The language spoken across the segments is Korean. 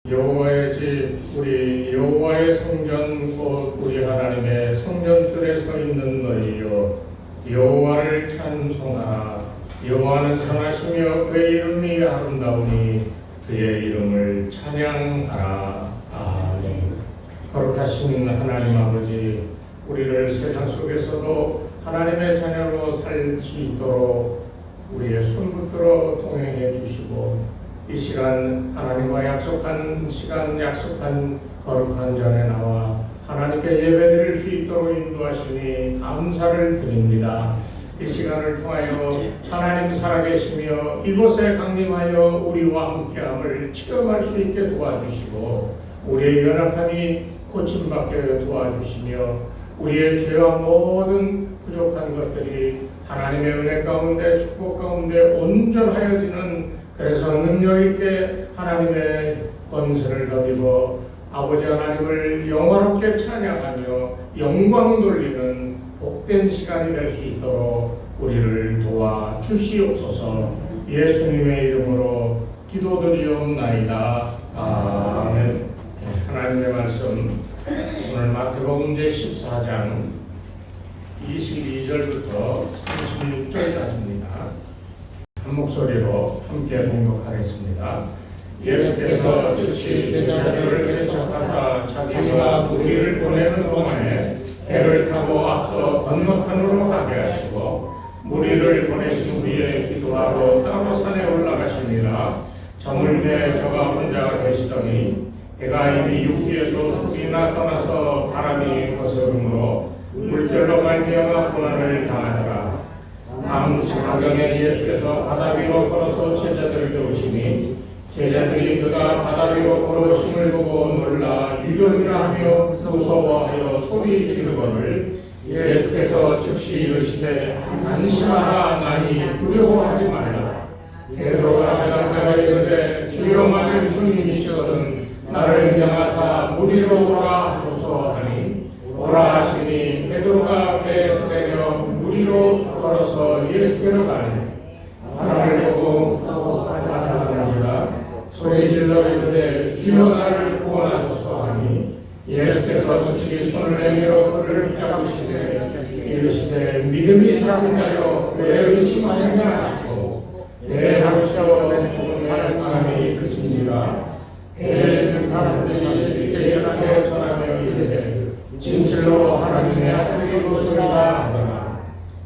여호와의 집, 우리 여호와의 성전 곧 우리 하나님의 성전들에 서 있는 너희여, 여호와를 찬송하라. 여호와는 선하시며 그의 이름이 아름다우니 그의 이름을 찬양하라. 아멘. 거룩하신 하나님 아버지, 우리를 세상 속에서도 하나님의 자녀로 살 수 있도록 우리의 손 붙들어 동행해 주시고, 이 시간 하나님과 약속한 시간, 약속한 거룩한 전에 나와 하나님께 예배드릴 수 있도록 인도하시니 감사를 드립니다. 이 시간을 통하여 하나님 살아계시며 이곳에 강림하여 우리와 함께함을 체험할 수 있게 도와주시고, 우리의 연약함이 고침받게 도와주시며, 우리의 죄와 모든 부족한 것들이 하나님의 은혜 가운데, 축복 가운데 온전하여지는, 그래서 능력있게 하나님의 권세를 덧입어 아버지 하나님을 영화롭게 찬양하며 영광 돌리는 복된 시간이 될 수 있도록 우리를 도와 주시옵소서. 예수님의 이름으로 기도드리옵나이다. 아멘. 하나님의 말씀, 오늘 마태복음 제14장 22절부터 36절까지입니다. 한 목소리로 함께 봉독하겠습니다. 예수께서 즉시 제자들을 개척하사 자기가 무리를 보내는 동안에 배를 타고 앞서 건너편으로 가게 하시고, 무리를 보내신 후에 기도하러 따로 산에 올라가시니라. 저물매 저가 혼자 계시더니 배가 이미 육지에서 수비나 떠나서 바람이 거스름으로 물결로 말미암아 고난을 당하더라. 다음 사경에 예수께서 바다 위로 걸어서 제자들을 배우시니, 제자들이 그가 바다 위로 걸어오심을 보고 놀라 유령이라 하며 무서워하여 소리 지르거늘, 예수께서 즉시 이르시되 안심하라, 나니 두려워하지 말라. 베드로가 대답하여 이르되 주여, 만일 주님이시거든 나를 명하사 무리로 오라 하소서 하니, 오라 하시니 베드로가 배에서 내려 무리로 걸어서 예수께로 가니, 바다를 보고 무서워 빠져나가니라. 소리 질러 이르되 주여, 나를 구원하소서 하니, 예수께서 즉시 손을 내밀어 그를 붙잡으시되 이르시되 믿음이 작은 자여 왜 의심하느냐 하시고, 내 하루시와 내 마음이 그치니라. 배에 있는 사람들이 예수께 전하며 이르되 진실로 하나님의 아들이 오소이다 하더라.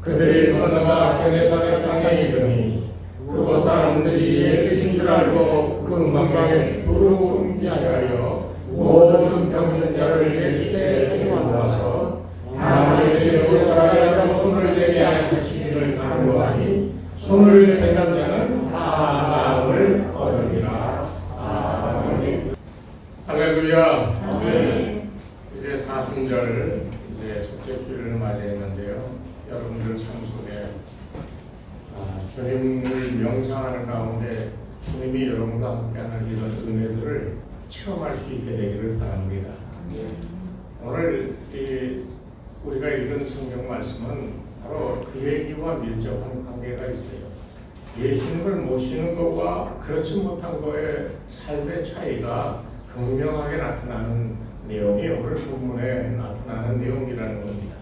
그들이 건너가 게네사렛 땅에 이르니, 그곳 사람들이 예수신 줄 알고 그 망강에 부르짖으하여 모든 병든 자를 예수께 모아서 다 예수의 옷자락에 손을 대게 하시기를 간구하니, 손을 댄 자는 다 나음을 얻으리라. 아멘. 할렐루야. 아멘. 이제 사순절, 이제 첫째 주일을 맞이했는데요. 여러분들 삶 속에 주님을 명상하는 가운데 주님이 여러분과 함께하는 이런 은혜들을 체험할 수 있게 되기를 바랍니다. 오늘 우리가 읽은 성경 말씀은 바로 그 얘기와 밀접한 관계가 있어요. 예수님을 모시는 것과 그렇지 못한 것의 삶의 차이가 극명하게 나타나는 내용이 오늘 본문에 나타나는 내용이라는 겁니다.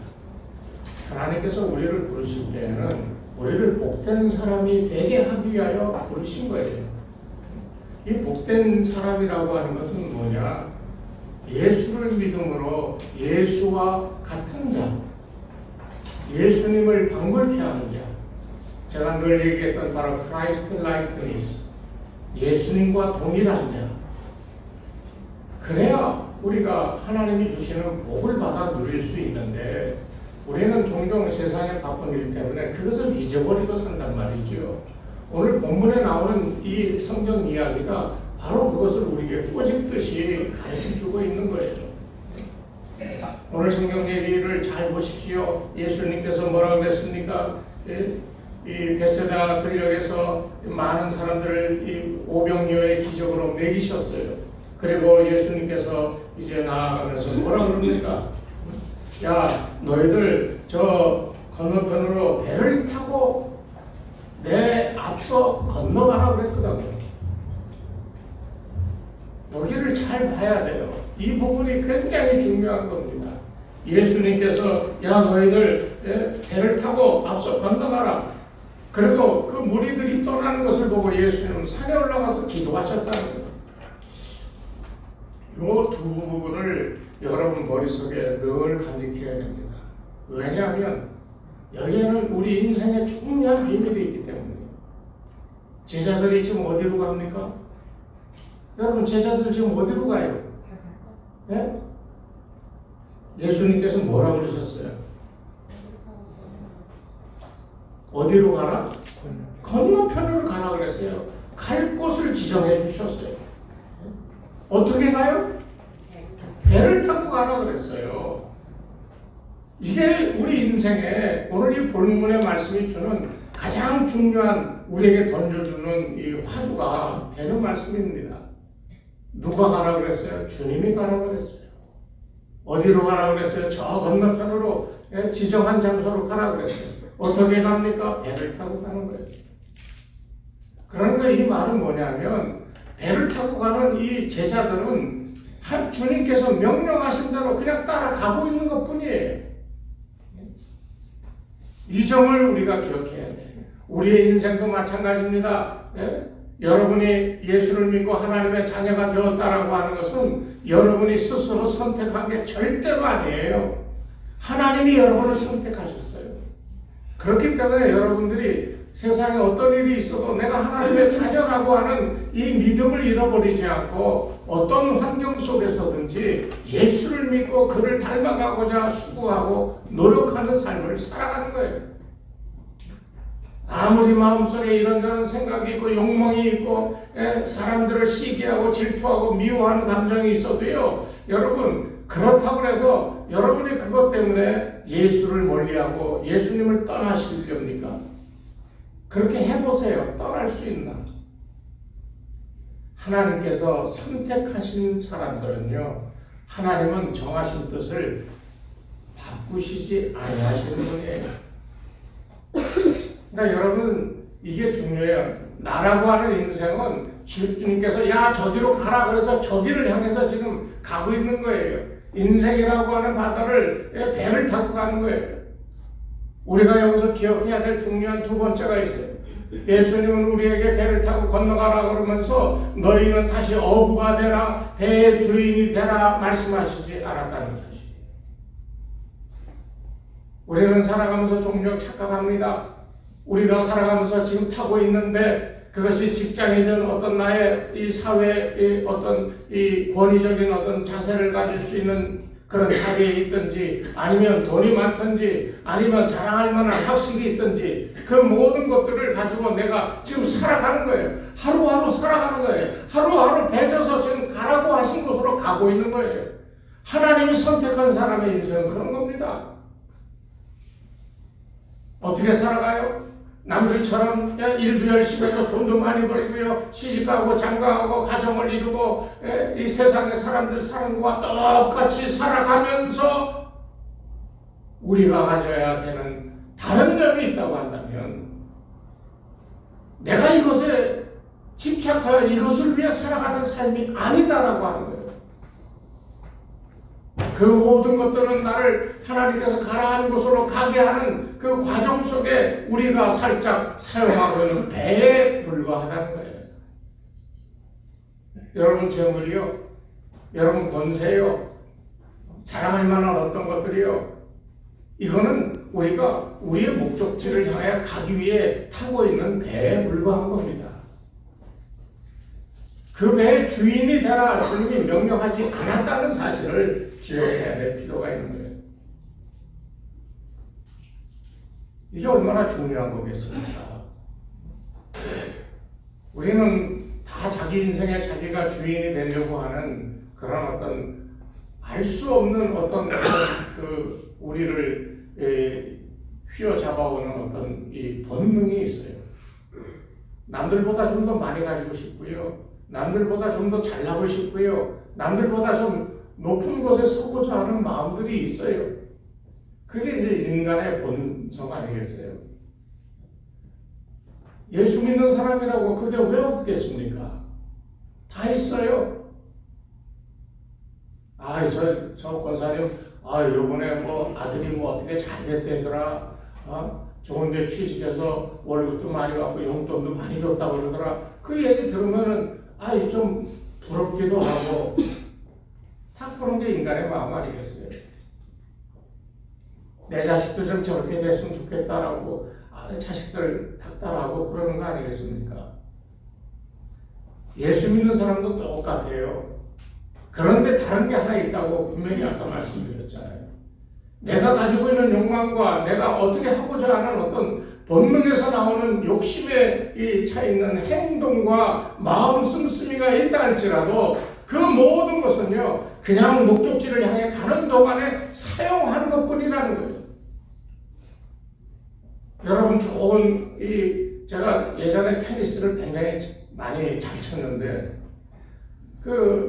하나님께서 우리를 부르실 때에는 우리를 복된 사람이 되게 하기 위하여 부르신 거예요. 이 복된 사람이라고 하는 것은 뭐냐? 예수를 믿음으로 예수와 같은 자, 예수님을 방불케 하는 자. 제가 늘 얘기했던 바로 Christ likeness, 예수님과 동일한 자. 그래야 우리가 하나님이 주시는 복을 받아 누릴 수 있는데, 우리는 종종 세상의 바쁜 일 때문에 그것을 잊어버리고 산단 말이죠. 오늘 본문에 나오는 이 성경 이야기가 바로 그것을 우리에게 꼬집듯이 가르쳐주고 있는 거예요. 오늘 성경 얘기를 잘 보십시오. 예수님께서 뭐라고 그랬습니까? 이 베세다 들녘에서 많은 사람들을 이 오병이어의 기적으로 먹이셨어요. 그리고 예수님께서 이제 나아가면서 뭐라고 그럽니까? 야, 너희들 저 건너편으로 배를 타고 내 앞서 건너가라 그랬거든요. 여기를 잘 봐야 돼요. 이 부분이 굉장히 중요한 겁니다. 예수님께서 야 너희들 배를 타고 앞서 건너가라. 그리고 그 무리들이 떠나는 것을 보고 예수님은 산에 올라가서 기도하셨다는 거예요. 이 두 부분을 여러분 머릿속에 늘 간직해야 됩니다. 왜냐하면 여기에는 우리 인생의 중요한 비밀이 있기 때문이에요. 제자들이 지금 어디로 갑니까? 여러분 제자들 지금 어디로 가요? 네? 예수님께서 뭐라고 그러셨어요? 어디로 가라? 건너편으로 가라 그랬어요. 갈 곳을 지정해 주셨어요. 어떻게 가요? 배를 타고 가라 그랬어요. 이게 우리 인생에 오늘 이 본문의 말씀이 주는 가장 중요한 우리에게 던져주는 이 화두가 되는 말씀입니다. 누가 가라 그랬어요? 주님이 가라 그랬어요. 어디로 가라 그랬어요? 저 건너편으로 지정한 장소로 가라 그랬어요. 어떻게 갑니까? 배를 타고 가는 거예요. 그러니까 이 말은 뭐냐면 배를 타고 가는 이 제자들은 한 주님께서 명령하신 대로 그냥 따라가고 있는 것뿐이에요. 이 점을 우리가 기억해야 돼. 우리의 인생도 마찬가지입니다. 여러분이 예수를 믿고 하나님의 자녀가 되었다라고 하는 것은 여러분이 스스로 선택한 게 절대로 아니에요. 하나님이 여러분을 선택하셨어요. 그렇기 때문에 여러분들이 세상에 어떤 일이 있어도 내가 하나님의 자녀라고 하는 이 믿음을 잃어버리지 않고 어떤 환경 속에서든지 예수를 믿고 그를 닮아가고자 수고하고 노력하는 삶을 살아가는 거예요. 아무리 마음속에 이런저런 생각이 있고 욕망이 있고 사람들을 시기하고 질투하고 미워하는 감정이 있어도요, 여러분 그렇다고 해서 여러분이 그것 때문에 예수를 멀리하고 예수님을 떠나시렵니까? 그렇게 해보세요. 떠날 수 있나? 하나님께서 선택하신 사람들은요, 하나님은 정하신 뜻을 바꾸시지 아니하시는 분이에요. 그러니까 여러분 이게 중요해요. 나라고 하는 인생은 주님께서 야 저기로 가라 그래서 저기를 향해서 지금 가고 있는 거예요. 인생이라고 하는 바다를 배를 타고 가는 거예요. 우리가 여기서 기억해야 될 중요한 두 번째가 있어요. 예수님은 우리에게 배를 타고 건너가라 그러면서 너희는 다시 어부가 되라, 배의 주인이 되라 말씀하시지 않았다는 사실. 우리는 살아가면서 종종 착각합니다. 우리가 살아가면서 지금 타고 있는데 그것이 직장이든 어떤 나의 이 사회의 어떤 이 권위적인 어떤 자세를 가질 수 있는 그런 자리에 있든지 아니면 돈이 많든지 아니면 자랑할 만한 학식이 있든지 그 모든 것들을 가지고 내가 지금 살아가는 거예요. 하루하루 살아가는 거예요. 하루하루 뱉어서 지금 가라고 하신 곳으로 가고 있는 거예요. 하나님이 선택한 사람의 인생은 그런 겁니다. 어떻게 살아가요? 남들처럼 일도 열심히 해서 돈도 많이 벌고요, 시집가고 장가가고 가정을 이루고 이 세상의 사람들 사는 것과 똑같이 살아가면서 우리가 가져야 되는 다른 점이 있다고 한다면 내가 이것에 집착하여 이것을 위해 살아가는 삶이 아니다라고 하는 거예요. 그 모든 것들은 나를 하나님께서 가라 하는 곳으로 가게 하는 그 과정 속에 우리가 살짝 사용하고 있는 배에 불과하다는 거예요. 여러분 재물이요, 여러분 권세요, 자랑할 만한 어떤 것들이요, 이거는 우리가 우리의 목적지를 향해 가기 위해 타고 있는 배에 불과한 겁니다. 그 배의 주인이 되라 주님이 명령하지 않았다는 사실을 기억해야 될 필요가 있는 거예요. 이게 얼마나 중요한 거겠습니까? 우리는 다 자기 인생에 자기가 주인이 되려고 하는 그런 어떤 알 수 없는 어떤 그 우리를 휘어잡아오는 어떤 이 본능이 있어요. 남들보다 좀 더 많이 가지고 싶고요. 남들보다 좀 더 잘나고 싶고요. 남들보다 좀 높은 곳에 서고자 하는 마음들이 있어요. 그게 이제 인간의 본성 아니겠어요? 예수 믿는 사람이라고 그게 왜 없겠습니까? 다 있어요. 저 권사님, 요번에 뭐 아들이 뭐 어떻게 잘 됐대더라. 좋은데 취직해서 월급도 많이 받고 용돈도 많이 줬다고 그러더라. 그 얘기 들으면은, 좀 부럽기도 하고, 다 그런 게 인간의 마음 아니겠어요? 내 자식도 좀 저렇게 됐으면 좋겠다라고, 자식들 닥달하고 그러는 거 아니겠습니까? 예수 믿는 사람도 똑같아요. 그런데 다른 게 하나 있다고 분명히 아까 말씀드렸잖아요. 내가 가지고 있는 욕망과 내가 어떻게 하고자 하는 어떤 본능에서 나오는 욕심에 차 있는 행동과 마음 씀씀이가 있다 할지라도 그 모든 것은요, 그냥 목적지를 향해 가는 동안에 사용하는 것 뿐이라는 거예요. 여러분, 제가 예전에 테니스를 굉장히 많이 잘 쳤는데,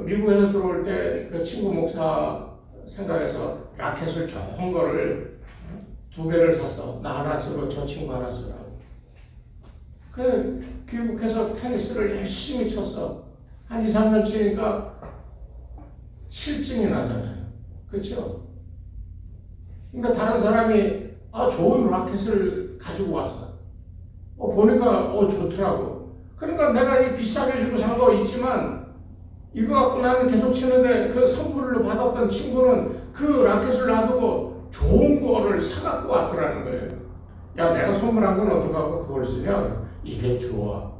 미국에서 들어올 때 그 친구 목사 생각해서 라켓을 좋은 거를 2개를 샀어. 나 하나 쓰고 저 친구 하나 쓰라고. 귀국해서 테니스를 열심히 쳤어. 한 2, 3년 치니까 실증이 나잖아요. 그렇죠? 그러니까 다른 사람이 좋은 라켓을 가지고 왔어. 보니까 좋더라고. 그러니까 내가 이 비싸게 주고 산 거 있지만 이거 갖고 나는 계속 치는데 그 선물로 받았던 친구는 그 라켓을 놔두고 좋은 거를 사갖고 왔더라는 거예요. 야, 내가 선물한 건 어떡하고 그걸 쓰냐? 이게 좋아.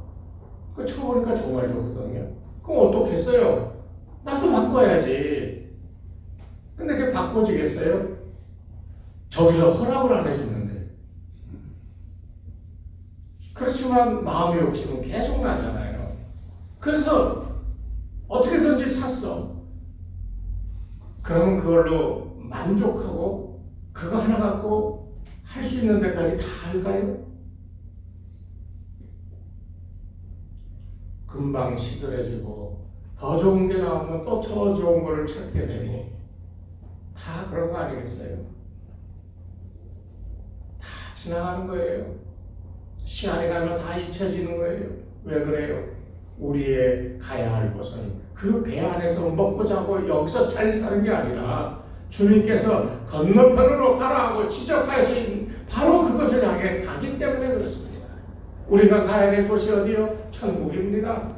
그 쳐보니까 정말 좋거든요. 그럼 어떻겠어요? 나도 바꿔야지. 근데 그게 바꿔지겠어요? 저기서 허락을 안 해주는데. 그렇지만 마음의 욕심은 계속 나잖아요. 그래서 어떻게든지 샀어. 그러면 그걸로 만족하고 그거 하나 갖고 할 수 있는 데까지 다 할까요? 금방 시들해지고 더 좋은 게 나오면 또 더 좋은 거를 찾게 되고 다 그런 거 아니겠어요? 다 지나가는 거예요. 시간이 가면 다 잊혀지는 거예요. 왜 그래요? 우리의 가야 할 곳은 그 배 안에서 먹고 자고 여기서 잘 사는 게 아니라 주님께서 건너편으로 가라 하고 지적하신 바로 그것을 향해 가기 때문에 그렇습니다. 우리가 가야 될 곳이 어디요? 천국입니다.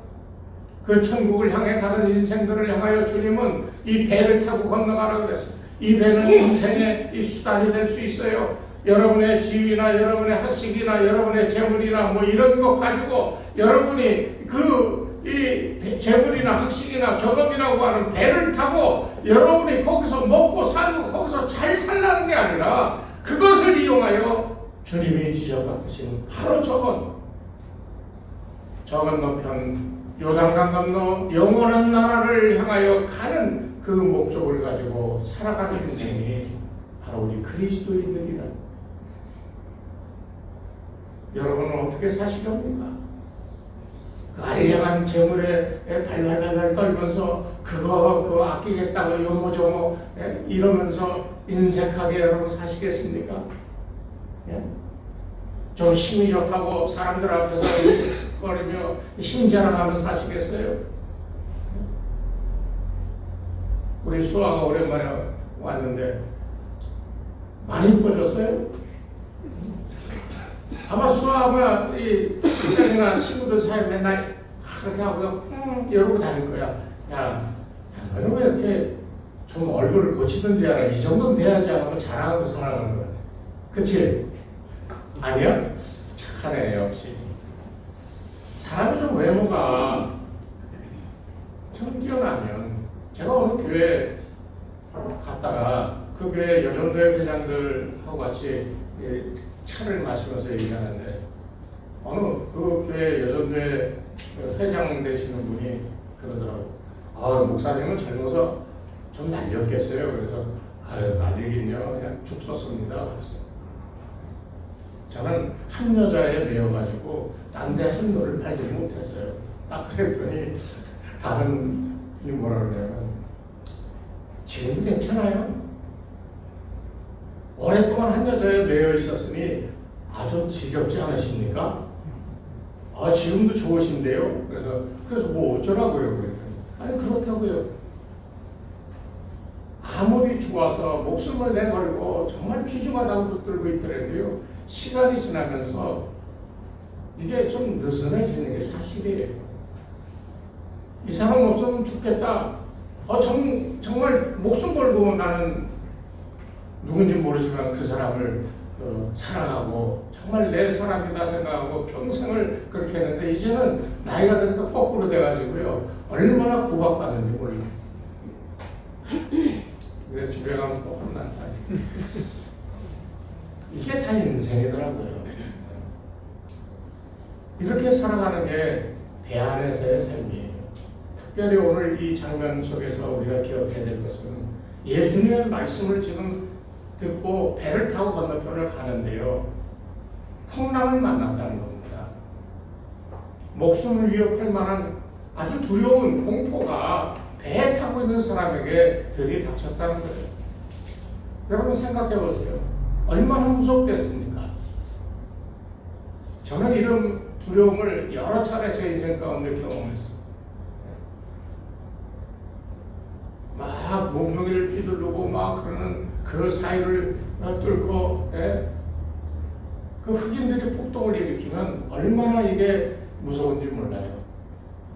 그 천국을 향해 가는 인생들을 향하여 주님은 이 배를 타고 건너가라고 그랬어요. 이 배는 인생의 이 수단이 될 수 있어요. 여러분의 지위나 여러분의 학식이나 여러분의 재물이나 뭐 이런 것 가지고 여러분이 이 재물이나 학식이나 경험이라고 하는 배를 타고 여러분이 거기서 먹고 살고 거기서 잘 살라는 게 아니라 그것을 이용하여 주님이 지적하시는 바로 저 건너편 요단강 건너 영원한 나라를 향하여 가는 그 목적을 가지고 살아가는 인생이 바로 우리 그리스도인들이라. 여러분은 어떻게 사시렵니까? 그 알량한 재물에 발발발발 떨면서 그거 아끼겠다고 요모저모 이러면서 인색하게 여러분 사시겠습니까? 좀 힘이 좋다고 사람들 앞에서 거리며 힘자랑하며 사시겠어요? 우리 수아가 오랜만에 왔는데 많이 이뻐졌어요? 아마 수아가 이 직장이나 친구들 사이에 맨날 그렇게 하고 이러고 다닐 거야. 야, 너는 왜 이렇게 좀 얼굴을 고치든지 하라. 이 정도는 돼야지 하고 자랑하고 살아가는 거 같아. 그치? 아니야? 착하네, 역시. 사람이 좀 외모가 좀 뛰어나면, 제가 어느 교회 갔다가 그 교회 여전도회 회장들하고 같이 차를 마시면서 얘기하는데 어느 그 교회 여전도회 회장 되시는 분이 그러더라고요. 목사님은 젊어서 좀 날렸겠어요. 그래서 날리긴요. 그냥 죽 썼습니다. 그랬어요. 저는 한 여자에 매여가지고 딴 데 한 노를 팔지 못했어요. 딱 그랬더니 다른 분이 뭐라 그러냐면 지금도 괜찮아요. 오랫동안 한 여자에 매여 있었으니 좀 지겹지 않으십니까? 지금도 좋으신데요? 그래서 뭐 어쩌라고요? 그랬더니 아니 그렇다고요. 아무리 좋아서 목숨을 내걸고 정말 귀중하다고 붙들고 있더라도요, 시간이 지나면서 이게 좀 느슨해지는 게 사실이에요. 이 사람 없으면 죽겠다. 정말 목숨 걸고 나는 누군지 모르지만 그 사람을 사랑하고 정말 내 사람이다 생각하고 평생을 그렇게 했는데, 이제는 나이가 드니까 거꾸로 돼가지고요, 얼마나 구박받는지 몰라요. 근데 집에 가면 또 혼난다. 이게 다 인생이더라고요. 이렇게 살아가는 게 대안에서의 삶이에요. 특별히 오늘 이 장면 속에서 우리가 기억해야 될 것은, 예수님의 말씀을 지금 듣고 배를 타고 건너편을 가는데요, 풍랑을 만났다는 겁니다. 목숨을 위협할 만한 아주 두려운 공포가 배에 타고 있는 사람에게 들이닥쳤다는 거예요. 여러분 생각해 보세요. 얼마나 무섭겠습니까? 저는 이런 두려움을 여러 차례 제 인생 가운데 경험했습니다. 막 몽둥이를 휘두르고 막 그러는 그 사이를 뚫고, 그 흑인들이 폭동을 일으키면 얼마나 이게 무서운지 몰라요.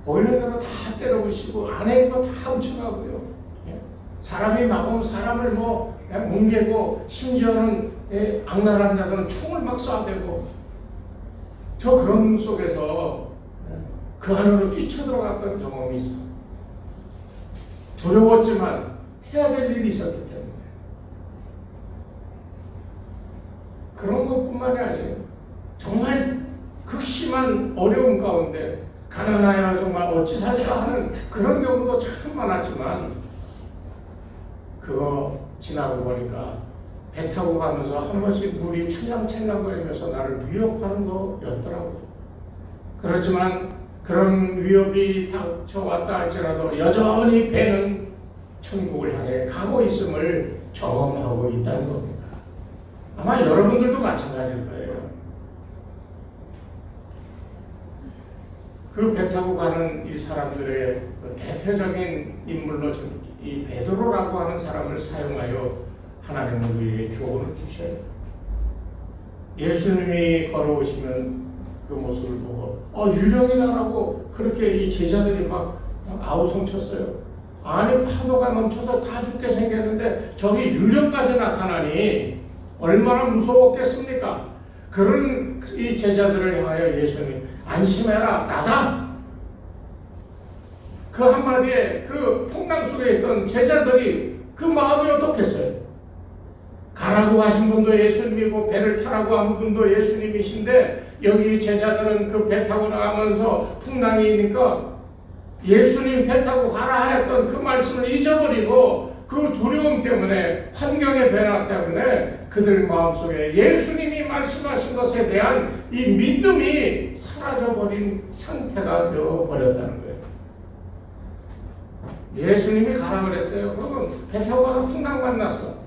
보이는 대로 다 때려부시고 안에 있는 거 다 훔쳐가고요. 사람이 막으면 사람을 뭉개고, 심지어는 악랄한 자들은 총을 막 쏴대고, 저 그런 속에서 그 안으로 뛰쳐들어갔던 경험이 있어요. 두려웠지만 해야 될 일이 있었기 때문에. 그런 것뿐만이 아니에요. 정말 극심한 어려움 가운데 가난하여 정말 어찌 살까 하는 그런 경우도 참 많았지만, 그거 지나고 보니까 배 타고 가면서 한 번씩 물이 찰랑찰랑거리면서 나를 위협하는 거였더라고요. 그렇지만 그런 위협이 닥쳐왔다 할지라도 여전히 배는 천국을 향해 가고 있음을 경험하고 있다는 겁니다. 아마 여러분들도 마찬가지일 거예요. 그 배 타고 가는 이 사람들의 대표적인 인물로 이 베드로라고 하는 사람을 사용하여 하나님은 우리에게 교훈을 주셔요. 예수님이 걸어오시면 그 모습을 보고 유령이다라고 그렇게 이 제자들이 막 아우성쳤어요. 아니 파도가 넘쳐서 다 죽게 생겼는데 저기 유령까지 나타나니 얼마나 무서웠겠습니까? 그런 이 제자들을 향하여 예수님이 안심해라, 나다. 그 한마디에 그 풍랑 속에 있던 제자들이 그 마음이 어떻겠어요? 가라고 하신 분도 예수님이고 배를 타라고 한 분도 예수님이신데, 여기 제자들은 그 배 타고 나가면서 풍랑이니까 예수님 배 타고 가라 했던 그 말씀을 잊어버리고, 그 두려움 때문에, 환경의 변화 때문에 그들 마음속에 예수님이 말씀하신 것에 대한 이 믿음이 사라져버린 상태가 되어버렸다는 거예요. 예수님이 가라 그랬어요. 그러면 배 타고 가서 풍랑 만났어.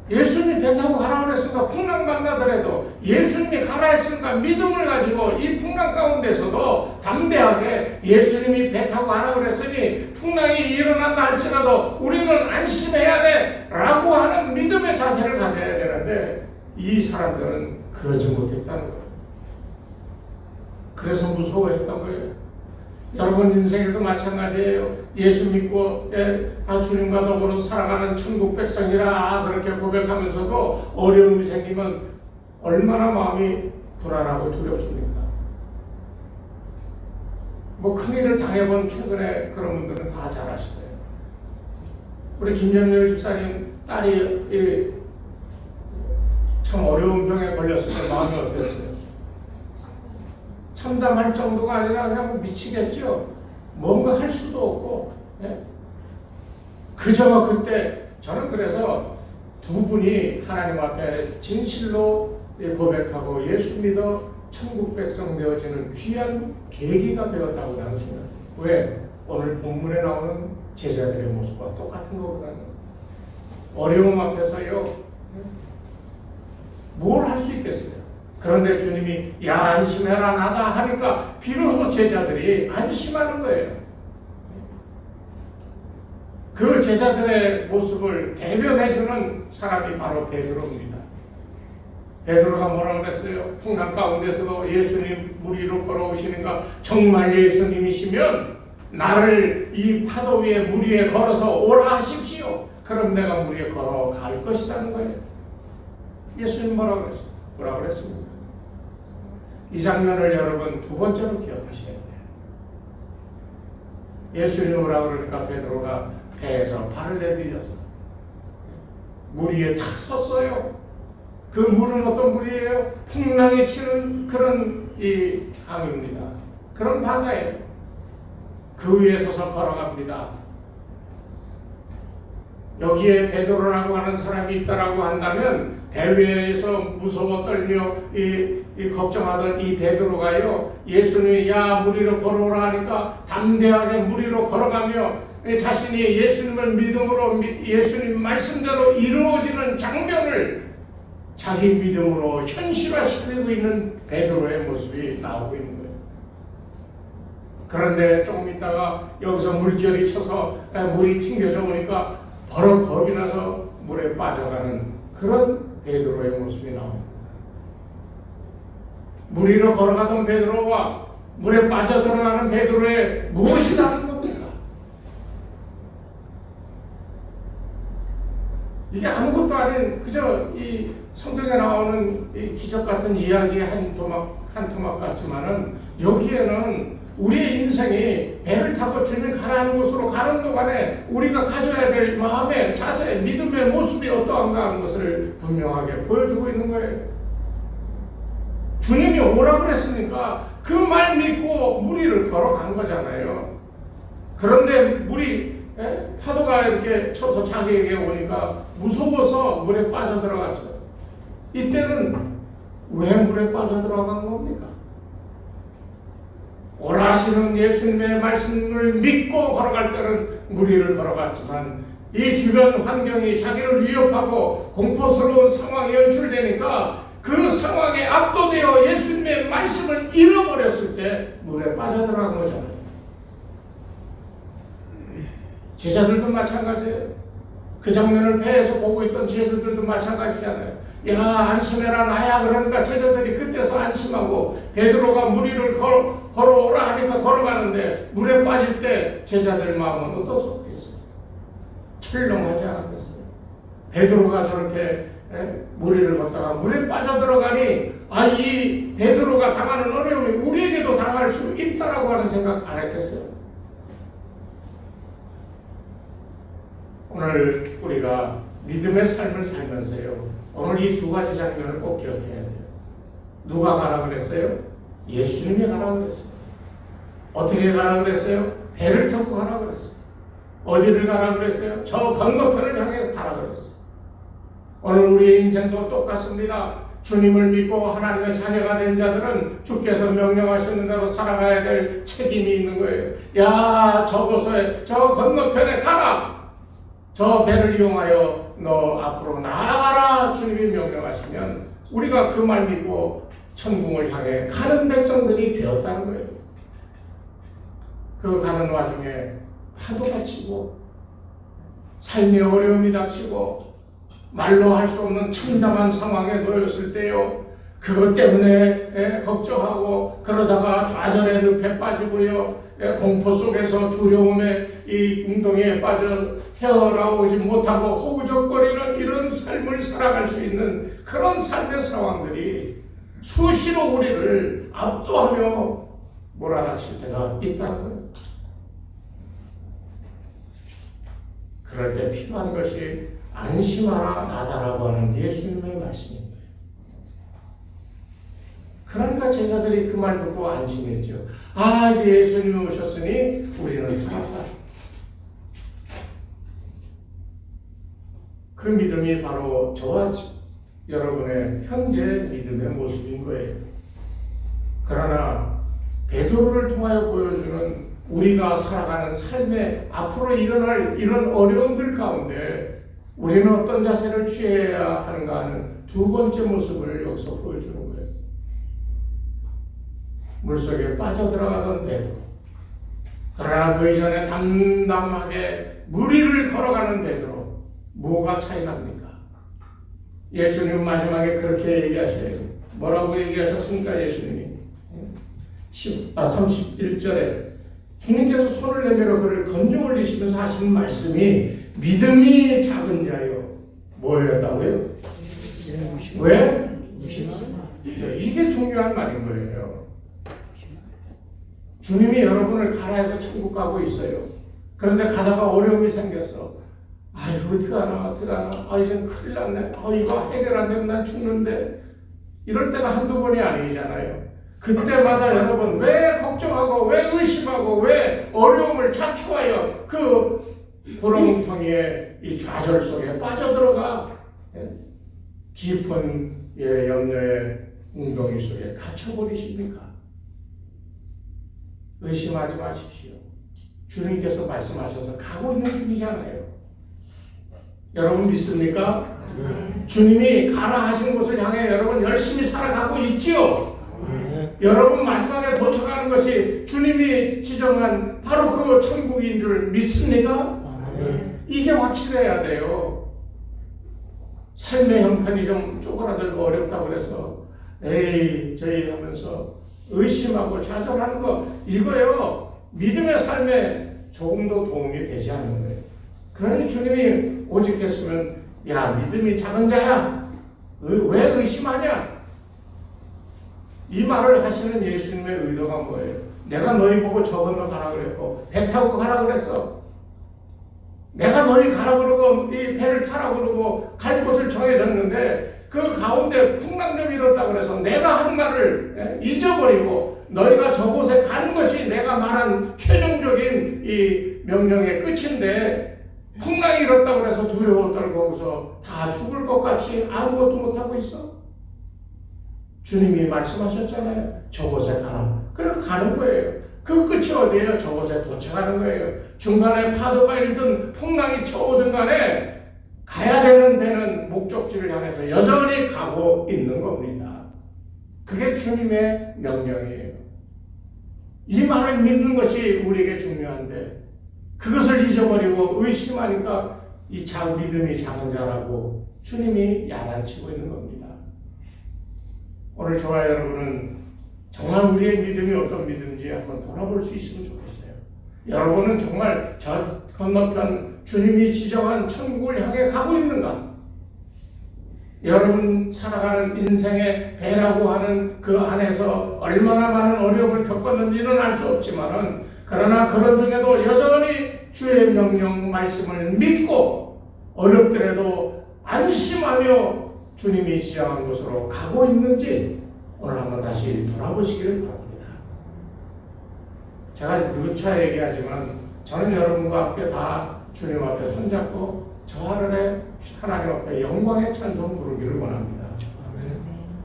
예수님이 배 타고 가라 그랬으니까 풍랑 만나더라도 예수님이 가라 했으니까 믿음을 가지고 이 풍랑 가운데서도 담대하게 예수님이 배 타고 가라 그랬으니 풍랑이 일어난다 할지라도 우리는 안심해야 돼 라고 하는 믿음의 자세를 가져야 되는데, 이 사람들은 그러지 못했다는 거예요. 그래서 무서워했던 거예요. 여러분 인생에도 마찬가지예요. 예수 믿고 주님과 더불어 살아가는 천국 백성이라 그렇게 고백하면서도 어려움이 생기면 얼마나 마음이 불안하고 두렵습니까? 큰일을 당해본 최근에 그런 분들은 다 잘 아실 거예요. 우리 김정렬 집사님 딸이 참 어려운 병에 걸렸을 때 마음이 어땠어요? 참담할 정도가 아니라 그냥 미치겠죠. 뭔가 할 수도 없고. 그저 그때 저는 그래서 두 분이 하나님 앞에 진실로 고백하고 예수 믿어 천국 백성 되어지는 귀한 계기가 되었다고 나는 생각해요. 왜? 오늘 본문에 나오는 제자들의 모습과 똑같은 거거든요. 어려움 앞에서요, 뭘 할 수 있겠어요? 그런데 주님이 야 안심해라 나다 하니까 비로소 제자들이 안심하는 거예요. 그 제자들의 모습을 대변해주는 사람이 바로 베드로입니다. 베드로가 뭐라고 그랬어요? 풍랑 가운데서도 예수님 물 위로 걸어오시는가? 정말 예수님이시면 나를 이 파도 위에 물 위에 걸어서 오라 하십시오. 그럼 내가 물 위에 걸어갈 것이라는 거예요. 예수님 뭐라고 그랬어요? 뭐라고 그랬습니까? 이 장면을 여러분 두 번째로 기억하셔야 돼요. 예수님이 뭐라고 그러니까 베드로가 배에서 발을 내디뎠어. 물 위에 탁 섰어요. 그 물은 어떤 물이에요? 풍랑이 치는 그런 이 강입니다. 그런 바다예요. 그 위에 서서 걸어갑니다. 여기에 베드로라고 하는 사람이 있다라고 한다면 배 위에서 무서워 떨며 걱정하던 이 베드로가요, 예수님이 야 물 위로 걸어오라 하니까 담대하게 물 위로 걸어가며 자신이 예수님을 믿음으로 예수님 말씀대로 이루어지는 장면을 자기 믿음으로 현실화시키고 있는 베드로의 모습이 나오고 있는 거예요. 그런데 조금 있다가 여기서 물결이 쳐서 물이 튕겨져 오니까 버럭 겁이 나서 물에 빠져가는 그런 베드로의 모습이 나옵니다. 물 위로 걸어가던 베드로와 물에 빠져들어가는 베드로의 무엇이 다른 겁니까? 이게 아무것도 아닌 그저 이 성경에 나오는 이 기적 같은 이야기의 한 토막 같지만은 여기에는 우리의 인생이 배를 타고 주님 가라는 곳으로 가는 동안에 우리가 가져야 될 마음의 자세, 믿음의 모습이 어떠한가 하는 것을 분명하게 보여주고 있는 거예요. 주님이 오라고 그랬으니까 그 말 믿고 물 위를 걸어간 거잖아요. 그런데 물이 파도가 이렇게 쳐서 자기에게 오니까 무서워서 물에 빠져들어갔죠. 이때는 왜 물에 빠져들어간 겁니까? 오라 하시는 예수님의 말씀을 믿고 걸어갈 때는 물 위를 걸어갔지만 이 주변 환경이 자기를 위협하고 공포스러운 상황이 연출되니까 그 상황에 압도되어 예수님의 말씀을 잃어버렸을 때 물에 빠져들어간 거잖아요. 제자들도 마찬가지예요. 그 장면을 배에서 보고 있던 제자들도 마찬가지잖아요. 야 안심해라 나야. 그러니까 제자들이 그때서 안심하고 베드로가 물 위를 걸어오라 하니까 걸어가는데 물에 빠질 때 제자들 마음은 어떻겠어요? 철렁하지 않았겠어요? 베드로가 저렇게 물 위를 걷다가 물에 빠져들어가니 이 베드로가 당하는 어려움이 우리에게도 당할 수 있다라고 하는 생각 안 했겠어요? 오늘 우리가 믿음의 삶을 살면서요, 오늘 이 두 가지 장면을 꼭 기억해야 돼요. 누가 가라 그랬어요? 예수님이 가라 그랬어요. 어떻게 가라 그랬어요? 배를 타고 가라 그랬어요. 어디를 가라 그랬어요? 저 건너편을 향해 가라 그랬어요. 오늘 우리의 인생도 똑같습니다. 주님을 믿고 하나님의 자녀가 된 자들은 주께서 명령하시는 대로 살아가야 될 책임이 있는 거예요. 야 저곳에 저 건너편에 가라. 저 배를 이용하여 너 앞으로 나아가라. 주님이 명령하시면 우리가 그 말 믿고 천국을 향해 가는 백성들이 되었다는 거예요. 그 가는 와중에 파도가 치고 삶의 어려움이 닥치고 말로 할 수 없는 참담한 상황에 놓였을 때요, 그것 때문에 걱정하고 그러다가 좌절의 늪에 빠지고요, 공포 속에서 두려움에 이 웅덩이에 빠져 헤어나오지 못하고 허우적거리는 이런 삶을 살아갈 수 있는 그런 삶의 상황들이 수시로 우리를 압도하며 몰아닥칠 때가 있다는 거예요. 그럴 때 필요한 것이 안심하라 나다라고 하는 예수님의 말씀입니다. 그러니까 제자들이 그 말 듣고 안심했죠. 이제 예수님이 오셨으니 우리는 살았다. 그 믿음이 바로 저와 여러분의 현재 믿음의 모습인 거예요. 그러나 베드로를 통하여 보여주는 우리가 살아가는 삶에 앞으로 일어날 이런 어려움들 가운데 우리는 어떤 자세를 취해야 하는가 하는 두 번째 모습을 여기서 보여주는 거예요. 물속에 빠져들어가던 베드로. 그러나 그 이전에 담담하게 무리를 걸어가는 베드로, 뭐가 차이 납니까? 예수님은 마지막에 그렇게 얘기하셔요. 뭐라고 얘기하셨습니까? 예수님이 31절에 주님께서 손을 내밀어 그를 건져 올리시면서 하신 말씀이 믿음이 작은 자요 뭐였다고요? 왜? 이게 중요한 말인 거예요. 주님이 여러분을 가라 해서 천국 가고 있어요. 그런데 가다가 어려움이 생겼어. 아이고 어떡하나 이제 큰일 났네. 이거 해결 안 되면 난 죽는데. 이럴 때가 한두 번이 아니잖아요. 그때마다 여러분 왜 걱정하고 왜 의심하고 왜 어려움을 자초하여 그 구렁텅이의 이 좌절 속에 빠져들어가 깊은 염려의 웅덩이 속에 갇혀버리십니까? 의심하지 마십시오. 주님께서 말씀하셔서 가고 있는 중이잖아요. 여러분 믿습니까? 주님이 가라 하신 곳을 향해 여러분 열심히 살아가고 있지요. 여러분 마지막에 도착하는 것이 주님이 지정한 바로 그 천국인 줄 믿습니까? 이게 확실해야 돼요. 삶의 형편이 좀 쪼그라들고 어렵다고 그래서 에이 저희 하면서 의심하고 좌절하는 거 이거요 믿음의 삶에 조금도 도움이 되지 않는 거예요. 그러니 주님이 오직 했으면 야 믿음이 작은 자야 왜 의심하냐 이 말을 하시는 예수님의 의도가 뭐예요? 내가 너희 보고 저 건너 가라 그랬고 배 타고 가라 그랬어. 내가 너희 가라 그러고 이 배를 타라 그러고 갈 곳을 정해졌는데 그 가운데 풍랑 좀 일었다 그래서 내가 한 말을 잊어버리고 너희가 저곳에 가는 것이 내가 말한 최종적인 이 명령의 끝인데 풍랑이 일었다 그래서 두려워 떨고서 다 죽을 것 같이 아무것도 못하고 있어. 주님이 말씀하셨잖아요. 저곳에 가라. 그럼 가는 거예요. 그 끝이 어디예요? 저곳에 도착하는 거예요. 중간에 파도가 일든 풍랑이 쳐오든 간에 가야 되는 데는 목적지를 향해서 여전히 가고 있는 겁니다. 그게 주님의 명령이에요. 이 말을 믿는 것이 우리에게 중요한데 그것을 잊어버리고 의심하니까 이 믿음이 작은 자라고 주님이 야단치고 있는 겁니다. 오늘 저와 여러분은 정말 우리의 믿음이 어떤 믿음인지 한번 돌아볼 수 있으면 좋겠어요. 여러분은 정말 저 건너편 주님이 지정한 천국을 향해 가고 있는가? 여러분 살아가는 인생의 배라고 하는 그 안에서 얼마나 많은 어려움을 겪었는지는 알 수 없지만은 그러나 그런 중에도 여전히 주의 명령 말씀을 믿고 어렵더라도 안심하며 주님이 지정한 곳으로 가고 있는지 오늘 한번 다시 돌아보시기를 바랍니다. 제가 누차 얘기하지만 저는 여러분과 함께 다 주님 앞에 손잡고 저 하늘에 하나님 앞에 영광의 찬송 부르기를 원합니다.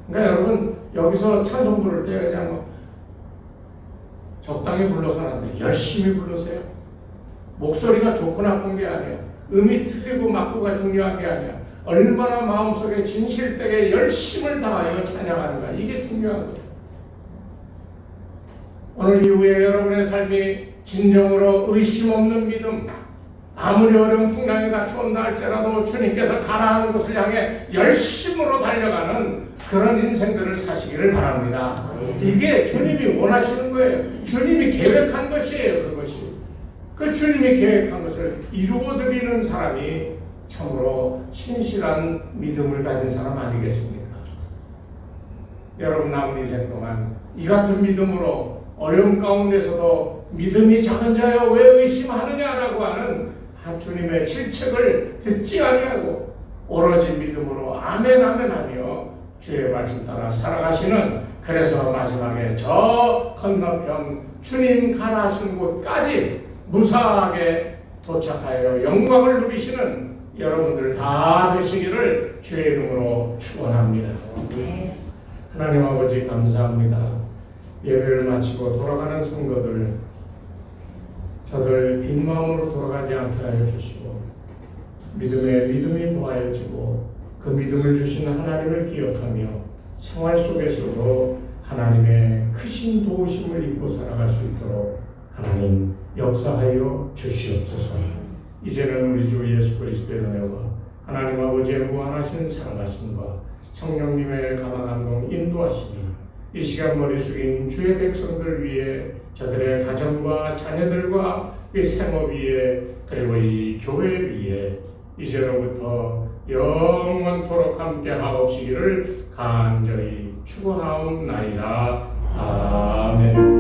그러니까 여러분 여기서 찬송 부를 때 그냥 적당히 불러서는 안 돼요. 열심히 불러세요. 목소리가 좋고 나쁜 게 아니야. 음이 틀리고 맞고가 중요한 게 아니야. 얼마나 마음속에 진실되게 열심을 다하여 찬양하는가 이게 중요한 거예요. 오늘 이후에 여러분의 삶이 진정으로 의심 없는 믿음 아무리 어려운 풍랑이 닥쳐온다 할지라도 주님께서 가라 하는 곳을 향해 열심으로 달려가는 그런 인생들을 사시기를 바랍니다. 이게 주님이 원하시는 거예요. 주님이 계획한 것이에요. 그것이 그 주님이 계획한 것을 이루어드리는 사람이 참으로 신실한 믿음을 가진 사람 아니겠습니까? 여러분 남은 인생 동안 이 같은 믿음으로 어려움 가운데서도 믿음이 작은 자여 왜 의심하느냐라고 하는 주님의 질책을 듣지 아니하고 오로지 믿음으로 아멘 아멘 하며 주의 말씀 따라 살아가시는 그래서 마지막에 저 건너편 주님 가라 하신 곳까지 무사하게 도착하여 영광을 누리시는 여러분들 다 되시기를 주의 이름으로 축원합니다. 하나님 아버지 감사합니다. 예배를 마치고 돌아가는 성도들 저들 빈 마음으로 돌아가지 않게 하여 주시고 믿음이 더하여지고 그 믿음을 주시는 하나님을 기억하며 생활 속에서도 하나님의 크신 도우심을 입고 살아갈 수 있도록 하나님 역사하여 주시옵소서. 이제는 우리 주 예수 그리스도의 은혜와 하나님 아버지의 무한하신 사랑하심과 성령님의 감화감동 인도하심이 이 시간 머리 숙인 주의 백성들 위해 저들의 가정과 자녀들과 이 생업 위에 그리고 이 교회 위에 이제로부터 영원토록 함께 하옵시기를 간절히 축원하옵나이다. 아멘.